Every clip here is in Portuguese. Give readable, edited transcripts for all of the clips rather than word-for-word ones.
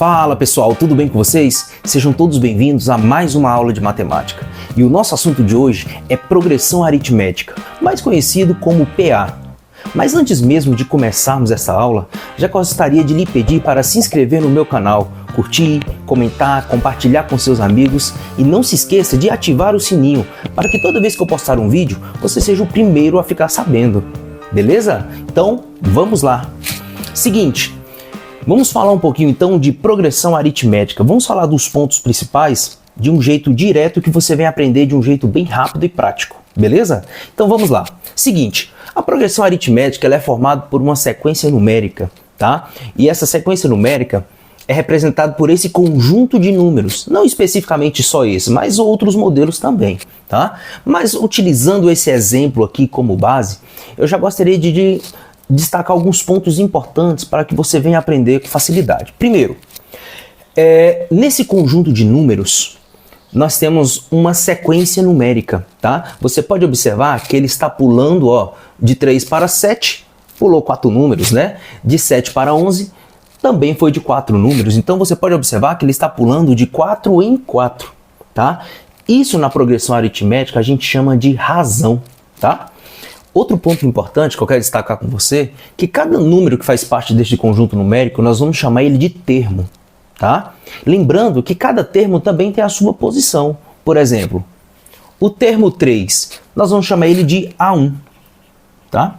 Fala pessoal, tudo bem com vocês? Sejam todos bem-vindos a mais uma aula de matemática. E o nosso assunto de hoje é progressão aritmética, mais conhecido como PA. Mas antes mesmo de começarmos essa aula, já gostaria de lhe pedir para se inscrever no meu canal, curtir, comentar, compartilhar com seus amigos e não se esqueça de ativar o sininho para que toda vez que eu postar um vídeo, você seja o primeiro a ficar sabendo. Beleza? Então, vamos lá! Seguinte, vamos falar um pouquinho então de progressão aritmética. Vamos falar dos pontos principais de um jeito direto que você vem aprender de um jeito bem rápido e prático, beleza? Então vamos lá. Seguinte, a progressão aritmética ela é formada por uma sequência numérica, tá? E essa sequência numérica é representada por esse conjunto de números, não especificamente só esse, mas outros modelos também, tá? Mas utilizando esse exemplo aqui como base, eu já gostaria de destacar alguns pontos importantes para que você venha aprender com facilidade. Primeiro, nesse conjunto de números, nós temos uma sequência numérica, tá? Você pode observar que ele está pulando, ó, de 3 para 7, pulou 4 números, né? De 7 para 11, também foi de 4 números. Então você pode observar que ele está pulando de 4 em 4, tá? Isso na progressão aritmética a gente chama de razão, tá? Outro ponto importante que eu quero destacar com você, que cada número que faz parte deste conjunto numérico, nós vamos chamar ele de termo, tá? Lembrando que cada termo também tem a sua posição. Por exemplo, o termo 3, nós vamos chamar ele de A1, tá?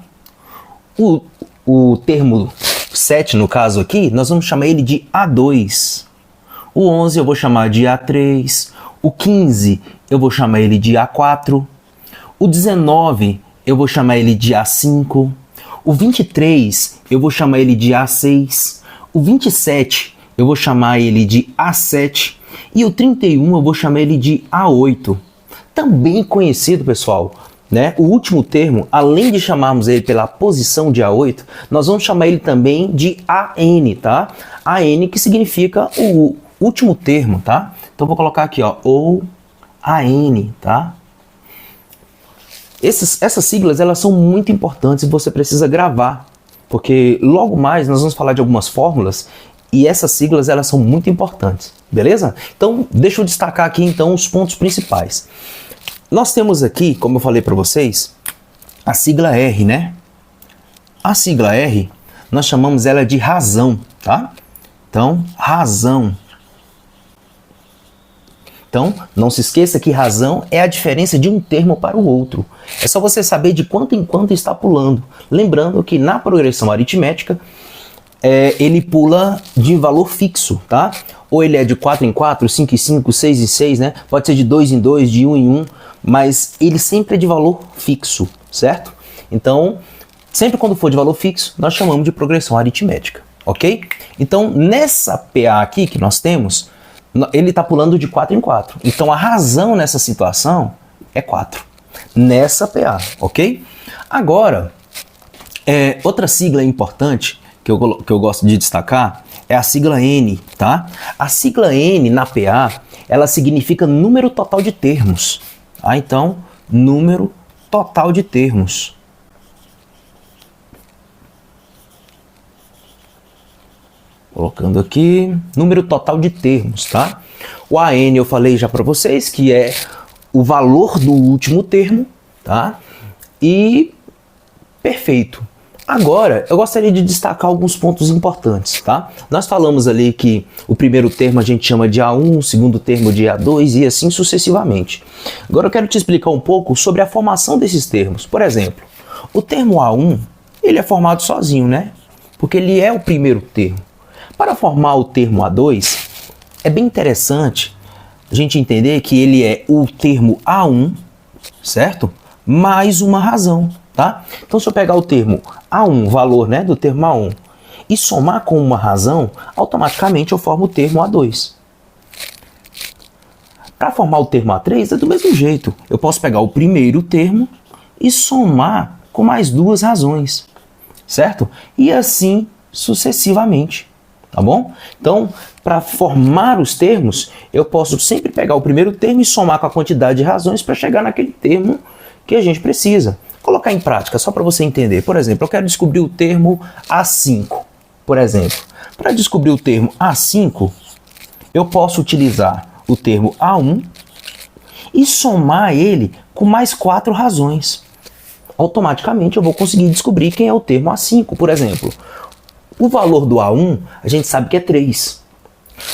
O termo 7, no caso aqui, nós vamos chamar ele de A2. O 11 eu vou chamar de A3. O 15 eu vou chamar ele de A4. O 19 eu vou chamar ele de A5, o 23 eu vou chamar ele de A6, o 27 eu vou chamar ele de A7 e o 31 eu vou chamar ele de A8. Também conhecido, pessoal, né? O último termo, além de chamarmos ele pela posição de A8, nós vamos chamar ele também de AN, tá? AN que significa o último termo, tá? Então vou colocar aqui, ó, ou AN, tá? Essas siglas elas são muito importantes e você precisa gravar, porque logo mais nós vamos falar de algumas fórmulas e essas siglas elas são muito importantes, beleza? Então deixa eu destacar aqui então os pontos principais. Nós temos aqui, como eu falei para vocês, a sigla R, né? A sigla R nós chamamos ela de razão, tá? Então, razão. Então, não se esqueça que razão é a diferença de um termo para o outro. É só você saber de quanto em quanto está pulando. Lembrando que na progressão aritmética, ele pula de valor fixo, tá? Ou ele é de 4 em 4, 5 em 5, 6 em 6, né? Pode ser de 2 em 2, de 1 em 1, mas ele sempre é de valor fixo, certo? Então, sempre quando for de valor fixo, nós chamamos de progressão aritmética, ok? Então, nessa PA aqui que nós temos, ele está pulando de 4 em 4. Então, a razão nessa situação é 4. Nessa PA, ok? Agora, outra sigla importante que eu gosto de destacar é a sigla N, tá? A sigla N na PA, ela significa número total de termos. Tá? Então, número total de termos. Colocando aqui, número total de termos, tá? O AN eu falei já para vocês que é o valor do último termo, tá? E perfeito. Agora, eu gostaria de destacar alguns pontos importantes, tá? Nós falamos ali que o primeiro termo a gente chama de A1, o segundo termo de A2 e assim sucessivamente. Agora eu quero te explicar um pouco sobre a formação desses termos. Por exemplo, o termo A1, ele é formado sozinho, né? Porque ele é o primeiro termo. Para formar o termo A2, é bem interessante a gente entender que ele é o termo A1, certo? Mais uma razão, tá? Então, se eu pegar o termo A1, valor, né, do termo A1, e somar com uma razão, automaticamente eu formo o termo A2. Para formar o termo A3 é do mesmo jeito. Eu posso pegar o primeiro termo e somar com mais duas razões, certo? E assim sucessivamente. Tá bom? Então, para formar os termos, eu posso sempre pegar o primeiro termo e somar com a quantidade de razões para chegar naquele termo que a gente precisa. Colocar em prática, só para você entender. Por exemplo, eu quero descobrir o termo A5, por exemplo. Para descobrir o termo A5, eu posso utilizar o termo A1 e somar ele com mais 4 razões. Automaticamente eu vou conseguir descobrir quem é o termo A5. Por exemplo, o valor do A1 a gente sabe que é 3.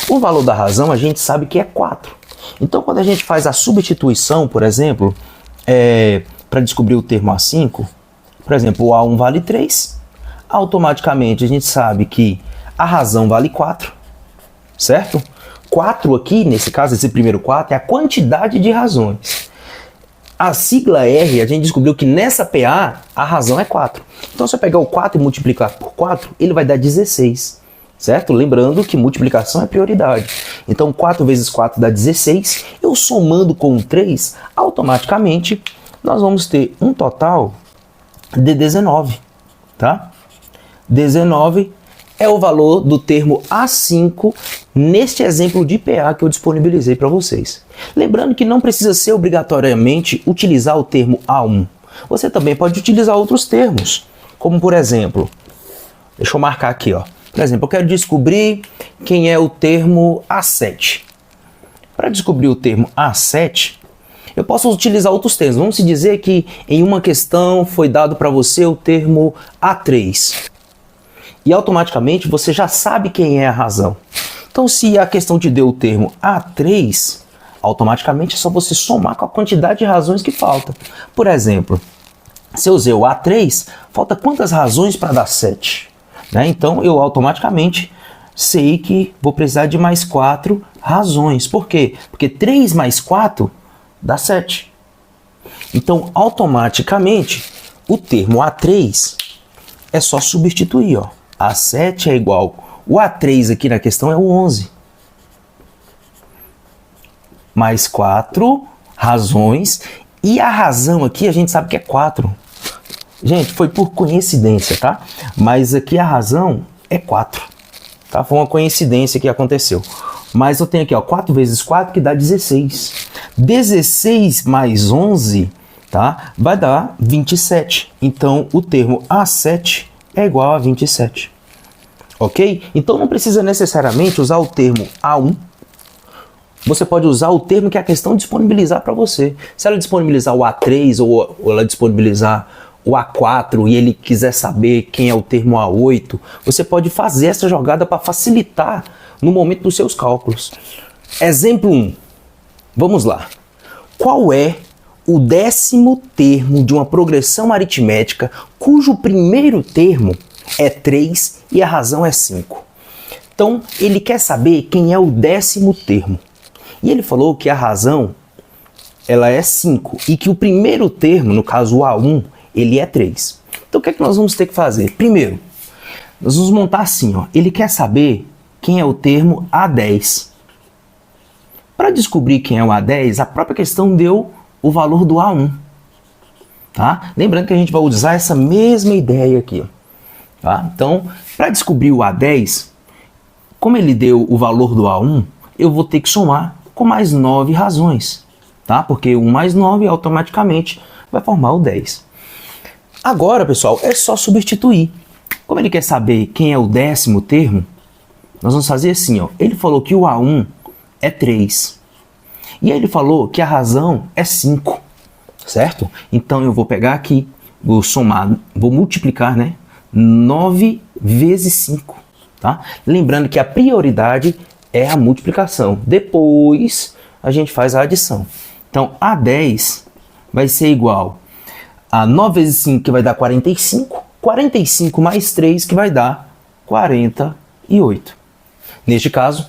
O valor da razão a gente sabe que é 4. Então quando a gente faz a substituição, por exemplo, para descobrir o termo A5, por exemplo, o A1 vale 3, automaticamente a gente sabe que a razão vale 4, certo? 4 aqui, nesse caso, esse primeiro 4, é a quantidade de razões. A sigla R, a gente descobriu que nessa PA, a razão é 4. Então, se eu pegar o 4 e multiplicar por 4, ele vai dar 16, certo? Lembrando que multiplicação é prioridade. Então, 4 vezes 4 dá 16. Eu somando com 3, automaticamente, nós vamos ter um total de 19, tá? 19 é o valor do termo A5 neste exemplo de PA que eu disponibilizei para vocês. Lembrando que não precisa ser obrigatoriamente utilizar o termo A1. Você também pode utilizar outros termos, como por exemplo, deixa eu marcar aqui, ó. Por exemplo, eu quero descobrir quem é o termo A7. Para descobrir o termo A7, eu posso utilizar outros termos. Vamos dizer que em uma questão foi dado para você o termo A3. E automaticamente você já sabe quem é a razão. Então, se a questão te deu o termo A3, automaticamente é só você somar com a quantidade de razões que falta. Por exemplo, se eu usei o A3, falta quantas razões para dar 7? Né? Então, eu automaticamente sei que vou precisar de mais 4 razões. Por quê? Porque 3 mais 4 dá 7. Então, automaticamente, o termo A3 é só substituir, ó. A7 é igual, o A3 aqui na questão é o 11. Mais 4 razões, e a razão aqui a gente sabe que é 4. Gente, foi por coincidência, tá? Mas aqui a razão é 4, tá? Foi uma coincidência que aconteceu. Mas eu tenho aqui, ó, 4 vezes 4 que dá 16. 16 mais 11, tá? Vai dar 27. Então, o termo A7 é igual a 27, ok? Então não precisa necessariamente usar o termo A1, você pode usar o termo que a questão disponibilizar para você. Se ela disponibilizar o A3 ou ela disponibilizar o A4 e ele quiser saber quem é o termo A8, você pode fazer essa jogada para facilitar no momento dos seus cálculos. Exemplo 1, vamos lá. Qual é o 10º termo de uma progressão aritmética cujo primeiro termo é 3 e a razão é 5. Então, ele quer saber quem é o 10º termo. E ele falou que a razão ela é 5 e que o primeiro termo, no caso o A1, ele é 3. Então, o que é que nós vamos ter que fazer? Primeiro, nós vamos montar assim, ó. Ele quer saber quem é o termo A10. Para descobrir quem é o A10, a própria questão deu o valor do A1, tá? Lembrando que a gente vai usar essa mesma ideia aqui, tá? Então, para descobrir o A10, como ele deu o valor do A1, eu vou ter que somar com mais 9 razões, tá? Porque 1 mais 9 automaticamente vai formar o 10. Agora, pessoal, é só substituir. Como ele quer saber quem é o 10º termo, nós vamos fazer assim, ó. Ele falou que o A1 é 3. E aí ele falou que a razão é 5, certo? Então eu vou pegar aqui, vou somar, vou multiplicar, né? 9 vezes 5, tá? Lembrando que a prioridade é a multiplicação. Depois a gente faz a adição. Então A10 vai ser igual a 9 vezes 5, que vai dar 45. 45 mais 3, que vai dar 48. Neste caso,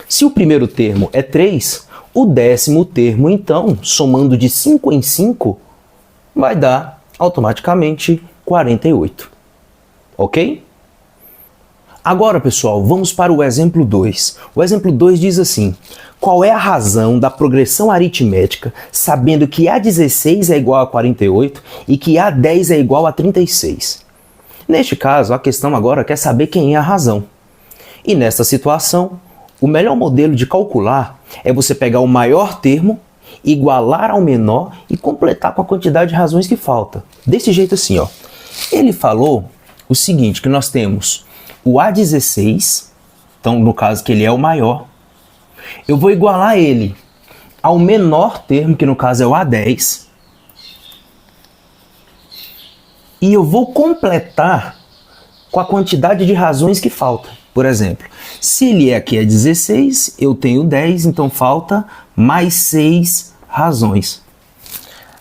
se o primeiro termo é 3, o 10º termo, então, somando de 5 em 5, vai dar automaticamente 48. Ok? Agora, pessoal, vamos para o exemplo 2. O exemplo 2 diz assim: qual é a razão da progressão aritmética, sabendo que A16 é igual a 48 e que A10 é igual a 36? Neste caso, a questão agora quer saber quem é a razão. E nesta situação, o melhor modelo de calcular é você pegar o maior termo, igualar ao menor e completar com a quantidade de razões que falta. Desse jeito assim, ó. Ele falou o seguinte, que nós temos o A16 então no caso que ele é o maior, eu vou igualar ele ao menor termo, que no caso é o A10, e eu vou completar com a quantidade de razões que falta. Por exemplo, se ele aqui é 16, eu tenho 10, então falta mais 6 razões.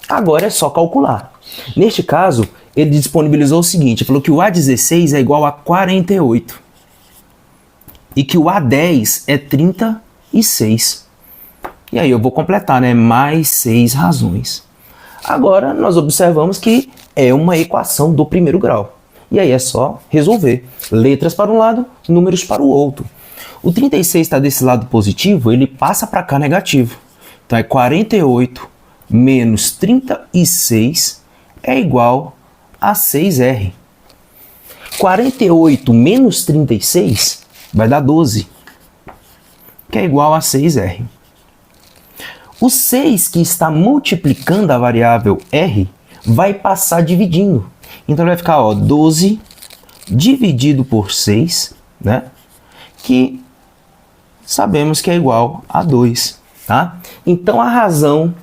Agora é só calcular. Neste caso, ele disponibilizou o seguinte, falou que o A16 é igual a 48 e que o A10 é 36. E aí eu vou completar, né? Mais 6 razões. Agora nós observamos que é uma equação do primeiro grau. E aí é só resolver. Letras para um lado, números para o outro. O 36 está desse lado positivo, ele passa para cá negativo. Então é 48 menos 36 é igual a 6R. 48 menos 36 vai dar 12, que é igual a 6R. O 6 que está multiplicando a variável R vai passar dividindo. Então vai ficar 12 dividido por 6, né? Que sabemos que é igual a 2. Tá? Então a razão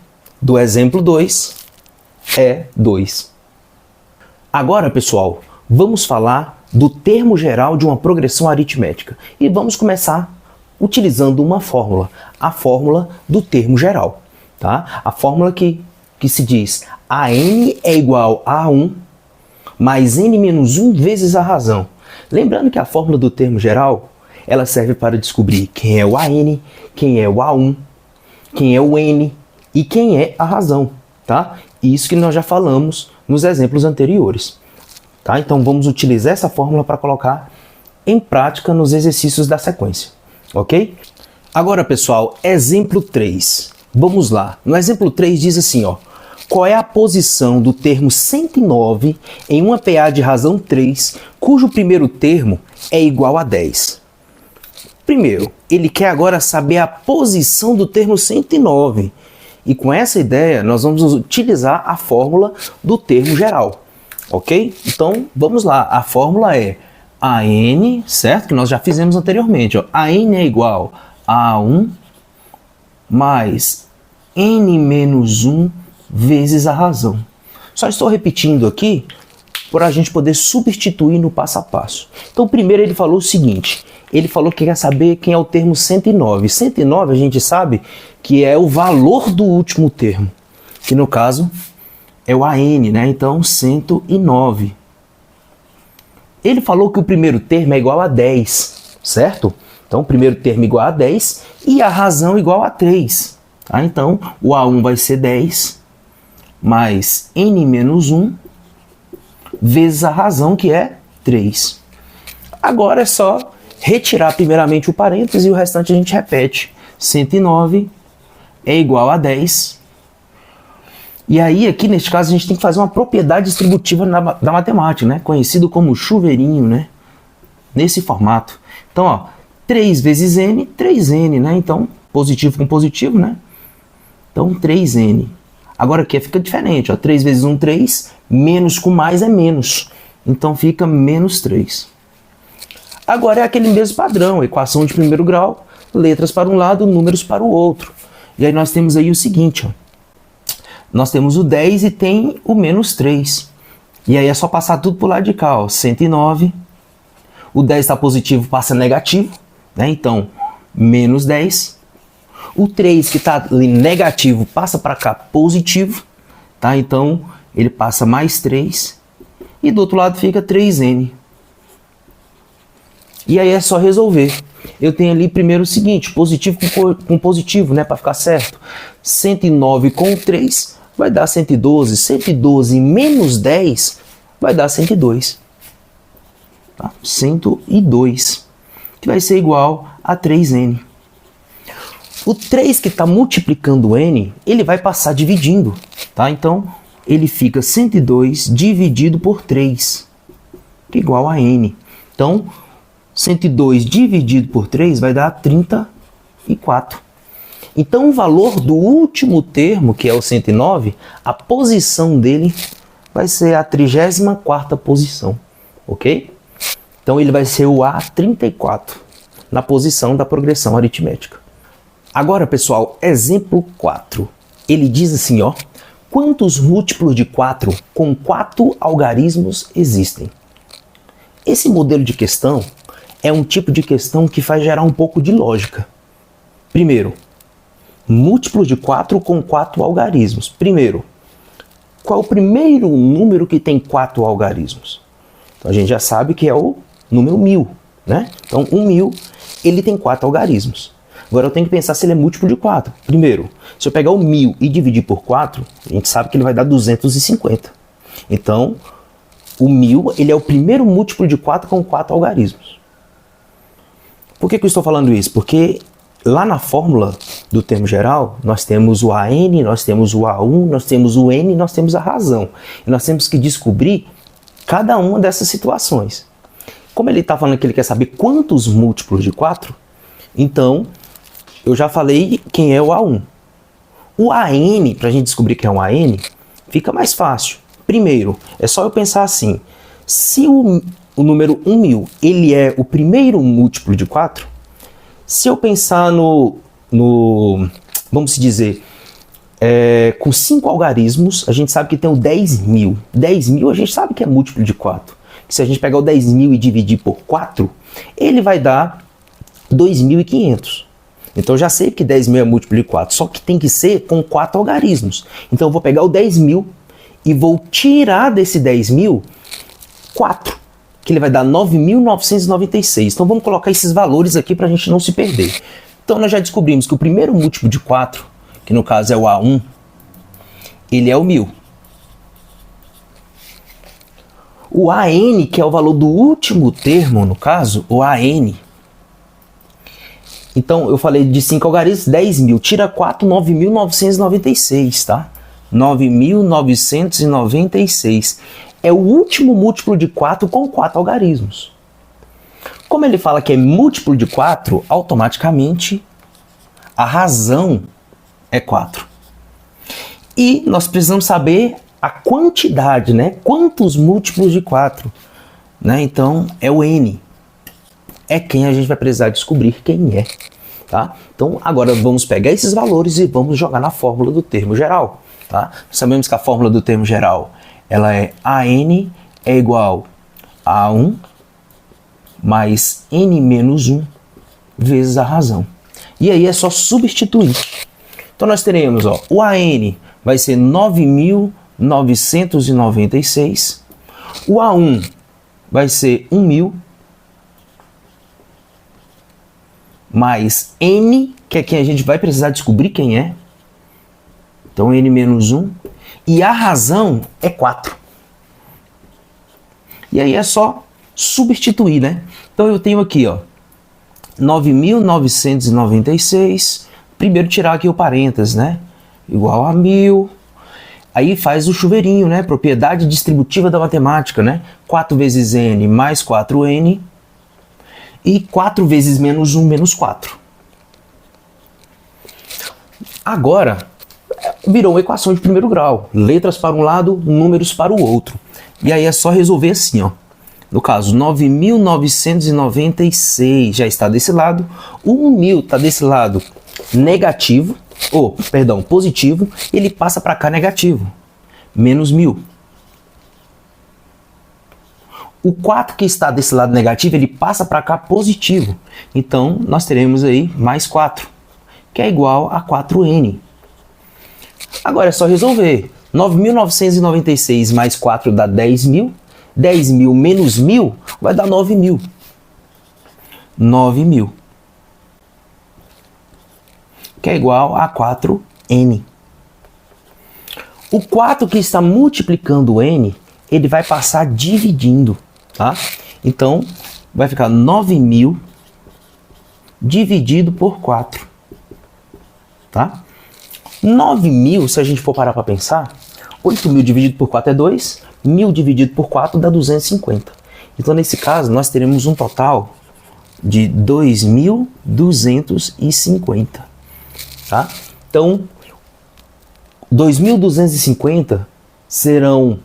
do exemplo 2 é 2. Agora, pessoal, vamos falar do termo geral de uma progressão aritmética. E vamos começar utilizando uma fórmula, a fórmula do termo geral. Tá? A fórmula que se diz AN é igual a 1 mais N menos 1 vezes a razão. Lembrando que a fórmula do termo geral, ela serve para descobrir quem é o AN, quem é o A1, quem é o N e quem é a razão, tá? Isso que nós já falamos nos exemplos anteriores, tá? Então vamos utilizar essa fórmula para colocar em prática nos exercícios da sequência, ok? Agora, pessoal, exemplo 3. Vamos lá. No exemplo 3 diz assim, ó. Qual é a posição do termo 109 em uma PA de razão 3, cujo primeiro termo é igual a 10? Primeiro, ele quer agora saber a posição do termo 109. E com essa ideia, nós vamos utilizar a fórmula do termo geral. Ok? Então, vamos lá. A fórmula é AN, certo? Que nós já fizemos anteriormente. Ó. AN é igual a 1 mais N menos 1 vezes a razão. Só estou repetindo aqui para a gente poder substituir no passo a passo. Então, primeiro ele falou o seguinte. Ele falou que quer saber quem é o termo 109. 109 a gente sabe que é o valor do último termo, que no caso é o AN, né? Então 109. Ele falou que o primeiro termo é igual a 10, certo? Então o primeiro termo é igual a 10 e a razão igual a 3. Tá? Então o A1 vai ser 10 mais N menos 1 vezes a razão, que é 3. Agora é só retirar primeiramente o parêntese e o restante a gente repete. 109 é igual a 10. E aí, aqui neste caso, a gente tem que fazer uma propriedade distributiva da matemática, né? Conhecido como chuveirinho, né? Nesse formato. Então, ó, 3 vezes N, 3N, né? Então, positivo com positivo, né? Então, 3N. Agora aqui fica diferente, ó. 3 vezes 1, 3. Menos com mais é menos. Então, fica menos 3. Agora é aquele mesmo padrão, equação de primeiro grau, letras para um lado, números para o outro. E aí nós temos aí o seguinte, ó. Nós temos o 10 e tem o menos 3. E aí é só passar tudo para o lado de cá, ó. 109. O 10 está positivo, passa negativo, né? Então, menos 10. O 3 que está ali negativo passa para cá positivo, tá? Então, ele passa mais 3. E do outro lado fica 3N. E aí é só resolver. Eu tenho ali primeiro o seguinte, positivo com positivo, né, para ficar certo. 109 com 3 vai dar 112. 112 menos 10 vai dar 102. Tá? 102, que vai ser igual a 3N. O 3 que está multiplicando o N, ele vai passar dividindo. Tá? Então, ele fica 102 dividido por 3, que é igual a N. Então, 102 dividido por 3 vai dar 34. Então, o valor do último termo, que é o 109, a posição dele vai ser a 34ª posição, ok? Então, ele vai ser o A34. na posição da progressão aritmética. Agora, pessoal, exemplo 4. Ele diz assim, ó, quantos múltiplos de 4 com 4 algarismos existem? Esse modelo de questão é um tipo de questão que faz gerar um pouco de lógica. Primeiro, múltiplos de 4 com 4 algarismos. Primeiro, qual é o primeiro número que tem 4 algarismos? Então a gente já sabe que é o número 1000, né? Então o 1000, ele tem 4 algarismos. Agora eu tenho que pensar se ele é múltiplo de 4. Primeiro, se eu pegar o 1000 e dividir por 4, a gente sabe que ele vai dar 250. Então, o 1000, ele é o primeiro múltiplo de 4 com 4 algarismos. Por que eu estou falando isso? Porque lá na fórmula do termo geral, nós temos o AN, nós temos o A1, nós temos o N, nós temos a razão. E nós temos que descobrir cada uma dessas situações. Como ele está falando que ele quer saber quantos múltiplos de 4, então eu já falei quem é o A1. O AN, para a gente descobrir quem é o AN, fica mais fácil. Primeiro, é só eu pensar assim, se o número 1000, ele é o primeiro múltiplo de 4, se eu pensar vamos dizer, com 5 algarismos, a gente sabe que tem o 10.000. 10.000 a gente sabe que é múltiplo de 4. Se a gente pegar o 10.000 e dividir por 4, ele vai dar 2.500. Então eu já sei que 10.000 é múltiplo de 4, só que tem que ser com 4 algarismos. Então eu vou pegar o 10.000 e vou tirar desse 10.000 4, que ele vai dar 9.996. Então vamos colocar esses valores aqui para a gente não se perder. Então nós já descobrimos que o primeiro múltiplo de 4, que no caso é o A1, ele é o 1000. O AN, que é o valor do último termo, no caso, o AN. Então eu falei de 5 algarismos, 10.000. Tira 4, 9.996, tá? 9.996. É o último múltiplo de 4 com 4 algarismos. Como ele fala que é múltiplo de 4, automaticamente a razão é 4. E nós precisamos saber a quantidade, né? Quantos múltiplos de 4? Né? Então é o N. É quem a gente vai precisar descobrir quem é. Tá? Então agora vamos pegar esses valores e vamos jogar na fórmula do termo geral. Tá? Sabemos que a fórmula do termo geral ela é AN é igual a 1 mais N menos 1 vezes a razão. E aí é só substituir. Então nós teremos, ó, o AN vai ser 9.996, o A1 vai ser 1.000, mais N, que é quem a gente vai precisar descobrir quem é. Então N menos 1. E a razão é 4. E aí é só substituir, né? Então eu tenho aqui, ó, 9.996. Primeiro tirar aqui o parênteses, né? Igual a 1000. Aí faz o chuveirinho, né? Propriedade distributiva da matemática, né? 4 vezes N mais 4N. E 4 vezes menos 1 menos 4. Agora virou uma equação de primeiro grau. Letras para um lado, números para o outro. E aí é só resolver assim, ó. No caso, 9.996 já está desse lado. O 1000 está desse lado negativo, positivo. Ele passa para cá negativo. Menos 1000. O 4 que está desse lado negativo, ele passa para cá positivo. Então, nós teremos aí mais 4, que é igual a 4N. Agora é só resolver. 9.996 mais 4 dá 10.000. 10.000 menos 1.000 vai dar 9.000. 9.000. Que é igual a 4N. O 4 que está multiplicando o N, ele vai passar dividindo. Tá? Então, vai ficar 9.000 dividido por 4. Tá? 9.000, se a gente for parar para pensar, 8.000 dividido por 4 é 2, 1.000 dividido por 4 dá 250. Então, nesse caso, nós teremos um total de 2.250. Tá? Então, 2.250 serão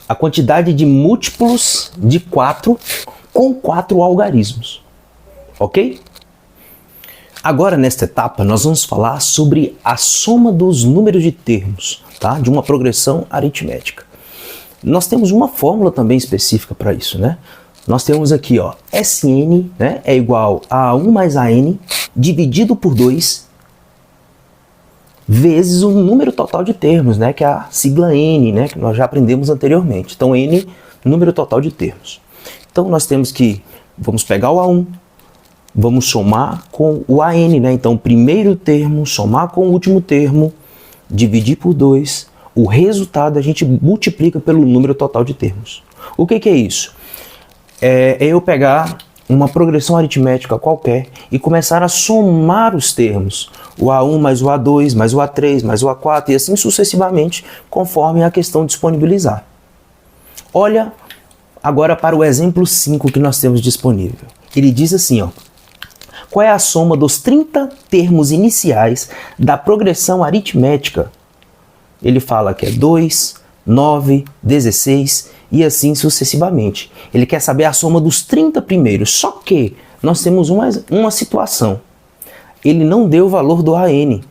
a quantidade de múltiplos de 4 com 4 algarismos. Ok? Agora, nesta etapa, nós vamos falar sobre a soma dos números de termos, tá? De uma progressão aritmética. Nós temos uma fórmula também específica para isso, né? Nós temos aqui, ó, Sn, né, é igual a 1 mais An dividido por 2 vezes o número total de termos, né, que é a sigla N, né, que nós já aprendemos anteriormente. Então, N, número total de termos. Então, nós temos que, vamos pegar o A1, vamos somar com o AN, né? Então, o primeiro termo, somar com o último termo, dividir por 2, o resultado a gente multiplica pelo número total de termos. O que é isso? É eu pegar uma progressão aritmética qualquer e começar a somar os termos. O A1 mais o A2, mais o A3, mais o A4 e assim sucessivamente, conforme a questão disponibilizar. Olha agora para o exemplo 5 que nós temos disponível. Ele diz assim, ó. Qual é a soma dos 30 termos iniciais da progressão aritmética? Ele fala que é 2, 9, 16 e assim sucessivamente. Ele quer saber a soma dos 30 primeiros, só que nós temos uma situação. Ele não deu o valor do AN.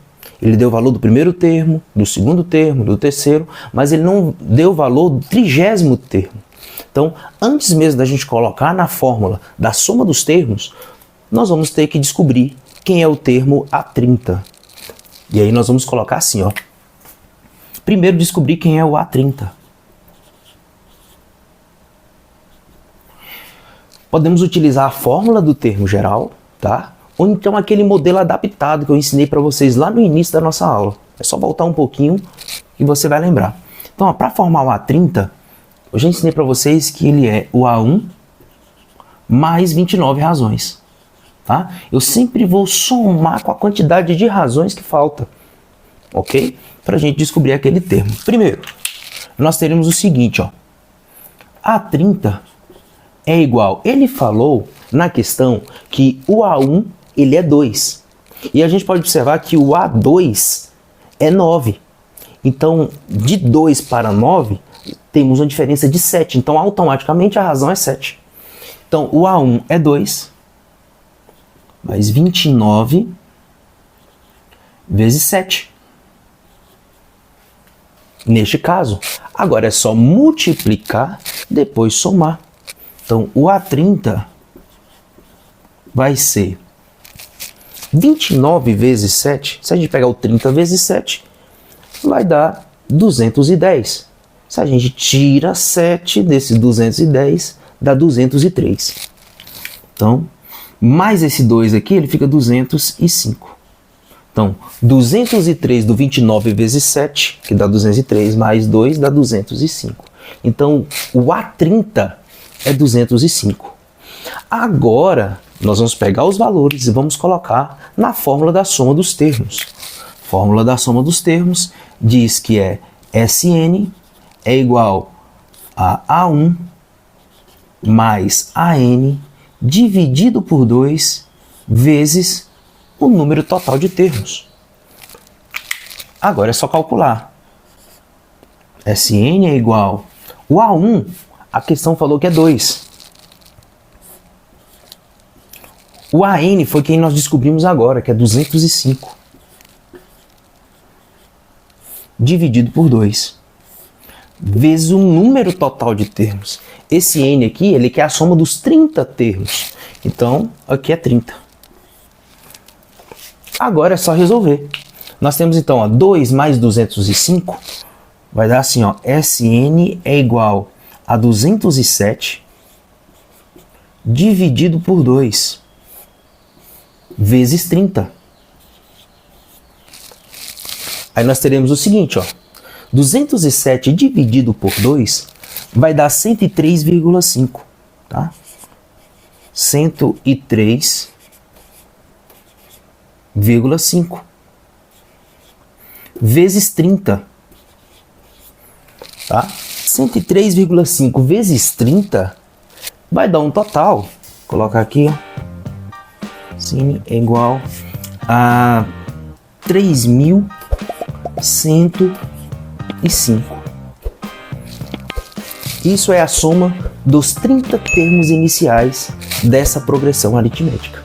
Ele deu o valor do primeiro termo, do segundo termo, do terceiro, mas ele não deu o valor do 30º termo. Então, antes mesmo da gente colocar na fórmula da soma dos termos, nós vamos ter que descobrir quem é o termo A30. E aí nós vamos colocar assim, ó. Primeiro descobrir quem é o A30. Podemos utilizar a fórmula do termo geral, tá? Ou então aquele modelo adaptado que eu ensinei para vocês lá no início da nossa aula. É só voltar um pouquinho e você vai lembrar. Então, para formar o A30, eu já ensinei para vocês que ele é o A1 mais 29 razões. Tá? Eu sempre vou somar com a quantidade de razões que falta, ok? Para a gente descobrir aquele termo. Primeiro, nós teremos o seguinte, ó. A30 é igual, ele falou na questão que o A1 ele é 2. E a gente pode observar que o A2 é 9. Então, de 2 para 9, temos uma diferença de 7. Então, automaticamente a razão é 7. Então, o A1 é 2, mais 29 vezes 7. Neste caso, agora é só multiplicar, depois somar. Então, o A30 vai ser 29 vezes 7. Se a gente pegar o 30 vezes 7, vai dar 210. Se a gente tira 7 desses 210, dá 203. Então, mais esse 2 aqui, ele fica 205. Então, 203 do 29 vezes 7, que dá 203, mais 2 dá 205. Então, o A30 é 205. Agora, nós vamos pegar os valores e vamos colocar na fórmula da soma dos termos. Fórmula da soma dos termos diz que é Sn é igual a A1 mais AN dividido por 2 vezes o número total de termos. Agora é só calcular. Sn é igual... O A1, a questão falou que é 2. O AN foi quem nós descobrimos agora, que é 205. Dividido por 2. Vezes o número total de termos. Esse N aqui, ele quer a soma dos 30 termos. Então, aqui é 30. Agora é só resolver. Nós temos então, ó, 2 mais 205, vai dar assim, ó, Sn é igual a 207 dividido por 2 vezes 30. Aí nós teremos o seguinte, ó, 207 dividido por 2 vai dar 103,5, tá? 103,5 vezes 30, tá? 103,5 vezes 30 vai dar um total. Vou colocar aqui, ó. Sim, é igual a 3.105. Isso é a soma dos 30 termos iniciais dessa progressão aritmética.